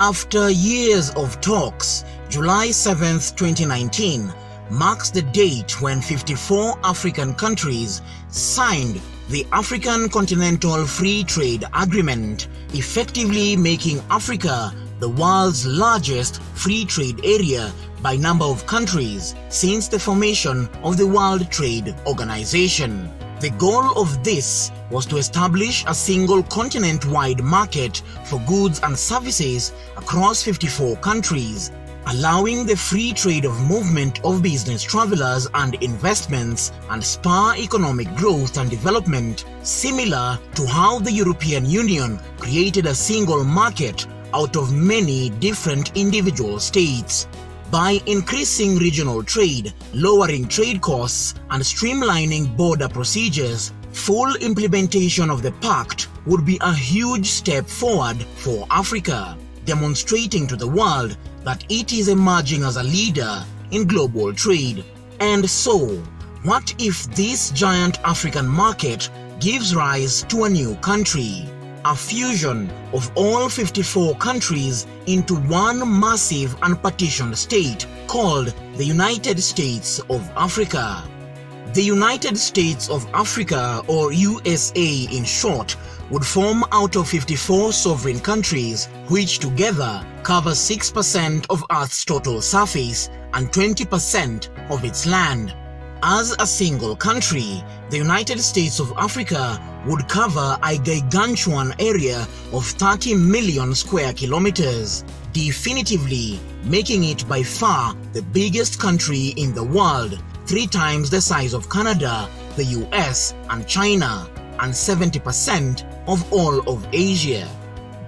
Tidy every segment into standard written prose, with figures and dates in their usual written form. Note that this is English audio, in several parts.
After years of talks, July 7, 2019 marks the date when 54 African countries signed the African Continental Free Trade Agreement, effectively making Africa the world's largest free trade area by number of countries since the formation of the World Trade Organization. The goal of this was to establish a single continent-wide market for goods and services across 54 countries, allowing the free trade of movement of business travelers and investments and spur economic growth and development, similar to how the European Union created a single market out of many different individual states. By increasing regional trade, lowering trade costs, and streamlining border procedures, full implementation of the pact would be a huge step forward for Africa, demonstrating to the world that it is emerging as a leader in global trade. And so, what if this giant African market gives rise to a new country? A fusion of all 54 countries into one massive and partitioned state called the United States of Africa. The United States of Africa, or USA in short, would form out of 54 sovereign countries which together cover 6% of Earth's total surface and 20% of its land. As a single country, the United States of Africa would cover a gargantuan area of 30 million square kilometers, definitively making it by far the biggest country in the world, 3 times the size of Canada, the US, and China, and 70% of all of Asia.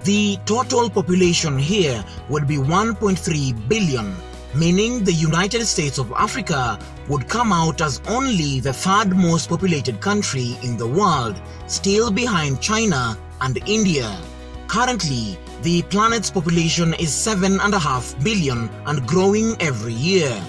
The total population here would be 1.3 billion, meaning the United States of Africa would come out as only the 3rd most populated country in the world, still behind China and India. Currently, the planet's population is 7.5 billion and growing every year.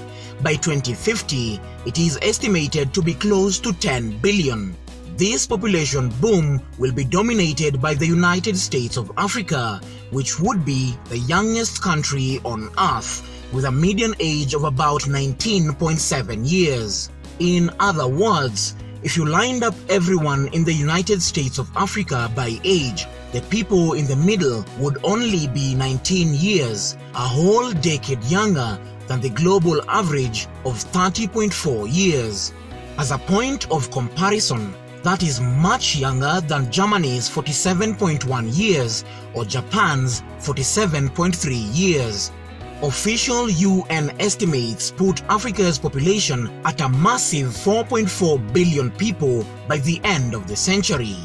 By 2050, it is estimated to be close to 10 billion. This population boom will be dominated by the United States of Africa, which would be the youngest country on Earth, with a median age of about 19.7 years. In other words, if you lined up everyone in the United States of Africa by age, the people in the middle would only be 19 years, a whole decade younger than the global average of 30.4 years. As a point of comparison, that is much younger than Germany's 47.1 years or Japan's 47.3 years. Official UN estimates put Africa's population at a massive 4.4 billion people by the end of the century.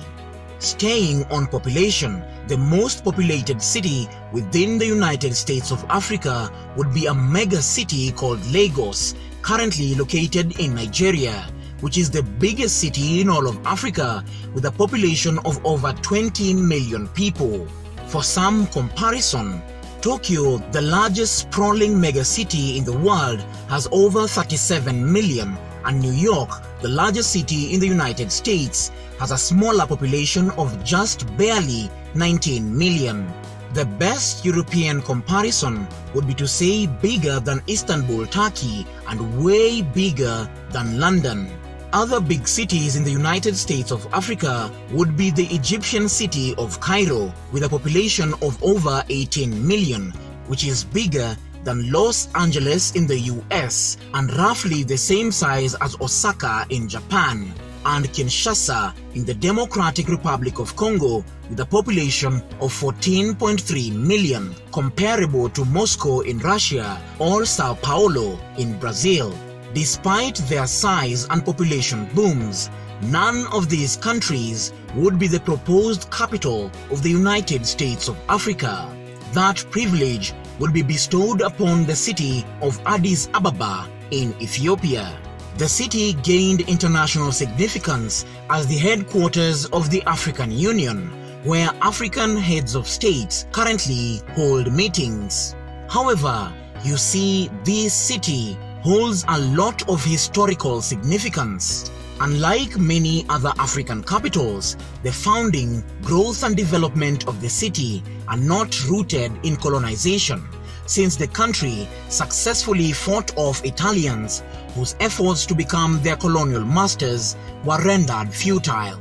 Staying on population, the most populated city within the United States of Africa would be a mega city called Lagos, currently located in Nigeria, which is the biggest city in all of Africa with a population of over 20 million people. For some comparison, Tokyo, the largest sprawling megacity in the world, has over 37 million, and New York, the largest city in the United States, has a smaller population of just barely 19 million. The best European comparison would be to say bigger than Istanbul, Turkey, and way bigger than London. Other big cities in the United States of Africa would be the Egyptian city of Cairo, with a population of over 18 million, which is bigger than Los Angeles in the US and roughly the same size as Osaka in Japan, and Kinshasa in the Democratic Republic of Congo with a population of 14.3 million, comparable to Moscow in Russia or Sao Paulo in Brazil. Despite their size and population booms, none of these countries would be the proposed capital of the United States of Africa. That privilege would be bestowed upon the city of Addis Ababa in Ethiopia. The city gained international significance as the headquarters of the African Union, where African heads of states currently hold meetings. However, you see, this city holds a lot of historical significance. Unlike many other African capitals, the founding, growth and development of the city are not rooted in colonization, since the country successfully fought off Italians whose efforts to become their colonial masters were rendered futile.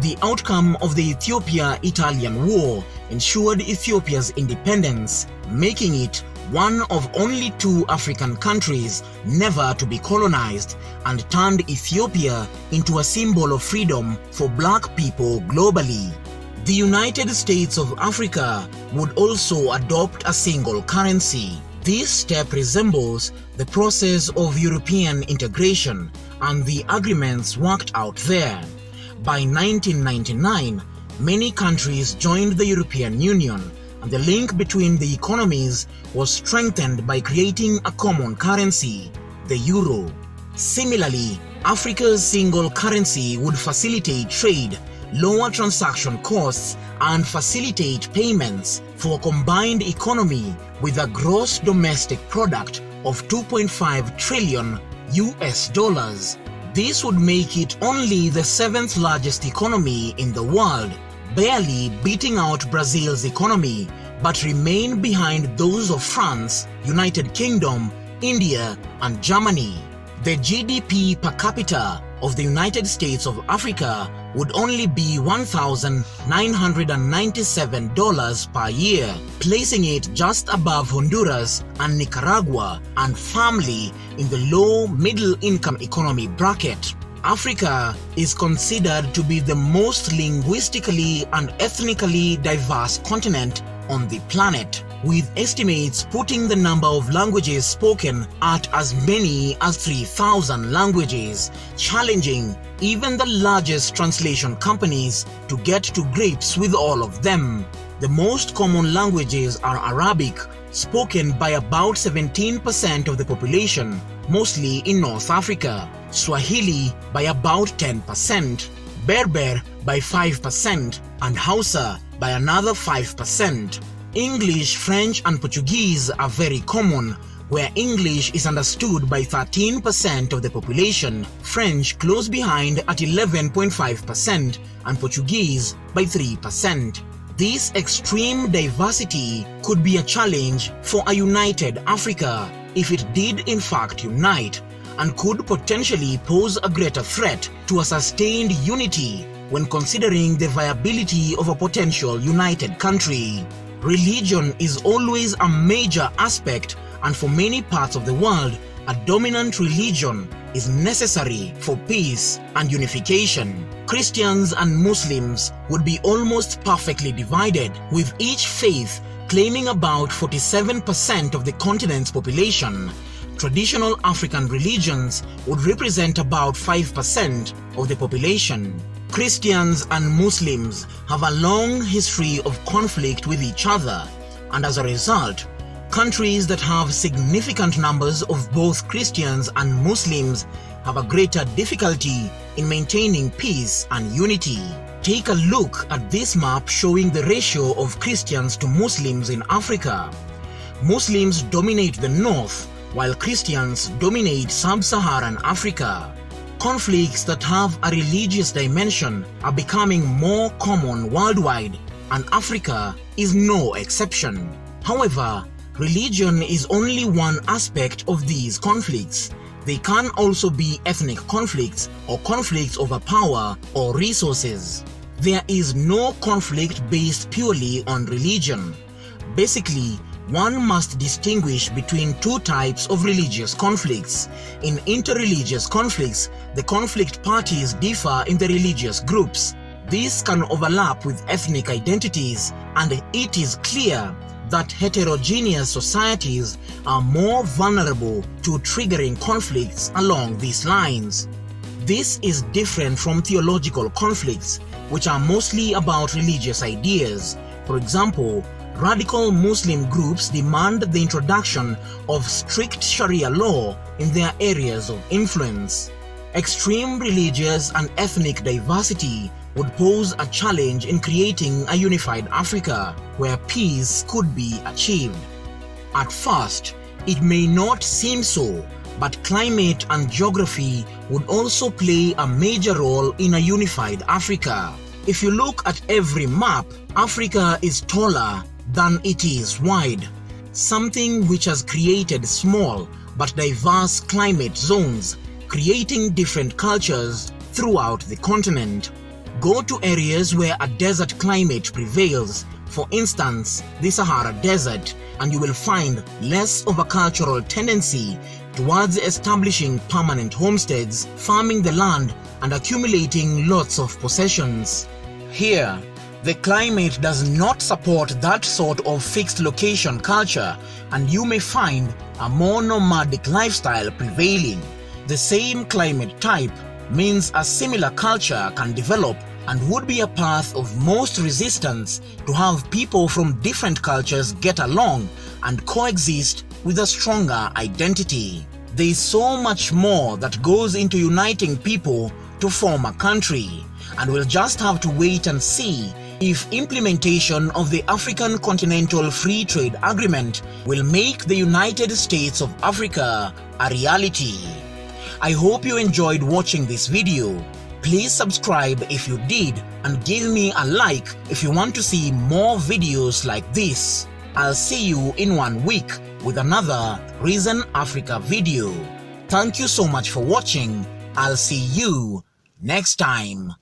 The outcome of the Ethiopia-Italian War ensured Ethiopia's independence, making it one of only 2 African countries never to be colonized, and turned Ethiopia into a symbol of freedom for black people globally. The United States of Africa would also adopt a single currency. This step resembles the process of European integration and the agreements worked out there. By 1999, many countries joined the European Union, and the link between the economies was strengthened by creating a common currency, the euro. Similarly, Africa's single currency would facilitate trade, lower transaction costs, and facilitate payments for a combined economy with a gross domestic product of 2.5 trillion US dollars. This would make it only the 7th largest economy in the world, barely beating out Brazil's economy, but remain behind those of France, United Kingdom, India, and Germany. The GDP per capita of the United States of Africa would only be $1,997 per year, placing it just above Honduras and Nicaragua, and firmly in the low middle-income economy bracket. Africa is considered to be the most linguistically and ethnically diverse continent on the planet, with estimates putting the number of languages spoken at as many as 3,000 languages, challenging even the largest translation companies to get to grips with all of them. The most common languages are Arabic, spoken by about 17% of the population, mostly in North Africa, Swahili by about 10%, Berber by 5%, and Hausa by another 5%. English, French, and Portuguese are very common, where English is understood by 13% of the population, French close behind at 11.5%, and Portuguese by 3%. This extreme diversity could be a challenge for a united Africa if it did in fact unite, and could potentially pose a greater threat to a sustained unity when considering the viability of a potential united country. Religion is always a major aspect, and for many parts of the world, a dominant religion is necessary for peace and unification. Christians and Muslims would be almost perfectly divided, with each faith claiming about 47% of the continent's population. Traditional African religions would represent about 5% of the population. Christians and Muslims have a long history of conflict with each other, and as a result, countries that have significant numbers of both Christians and Muslims have a greater difficulty in maintaining peace and unity. Take a look at this map showing the ratio of Christians to Muslims in Africa. Muslims dominate the north, while Christians dominate sub-Saharan Africa. Conflicts that have a religious dimension are becoming more common worldwide, and Africa is no exception. However, religion is only one aspect of these conflicts. They can also be ethnic conflicts or conflicts over power or resources. There is no conflict based purely on religion. Basically, one must distinguish between 2 types of religious conflicts. In interreligious conflicts, the conflict parties differ in the religious groups. These can overlap with ethnic identities, and it is clear that heterogeneous societies are more vulnerable to triggering conflicts along these lines. This is different from theological conflicts, which are mostly about religious ideas. For example, radical Muslim groups demand the introduction of strict Sharia law in their areas of influence. Extreme religious and ethnic diversity would pose a challenge in creating a unified Africa where peace could be achieved. At first, it may not seem so, but climate and geography would also play a major role in a unified Africa. If you look at every map, Africa is taller than it is wide, something which has created small but diverse climate zones, creating different cultures throughout the continent. Go to areas where a desert climate prevails, for instance, the Sahara Desert, and you will find less of a cultural tendency towards establishing permanent homesteads, farming the land, and accumulating lots of possessions. Here, the climate does not support that sort of fixed location culture, and you may find a more nomadic lifestyle prevailing. The same climate type means a similar culture can develop and would be a path of most resistance to have people from different cultures get along and coexist with a stronger identity. There is so much more that goes into uniting people to form a country, and we'll just have to wait and see if implementation of the African Continental Free Trade Agreement will make the United States of Africa a reality. I hope you enjoyed watching this video. Please subscribe if you did, and give me a like if you want to see more videos like this. I'll see you in 1 week with another Reason Africa video. Thank you so much for watching. I'll see you next time.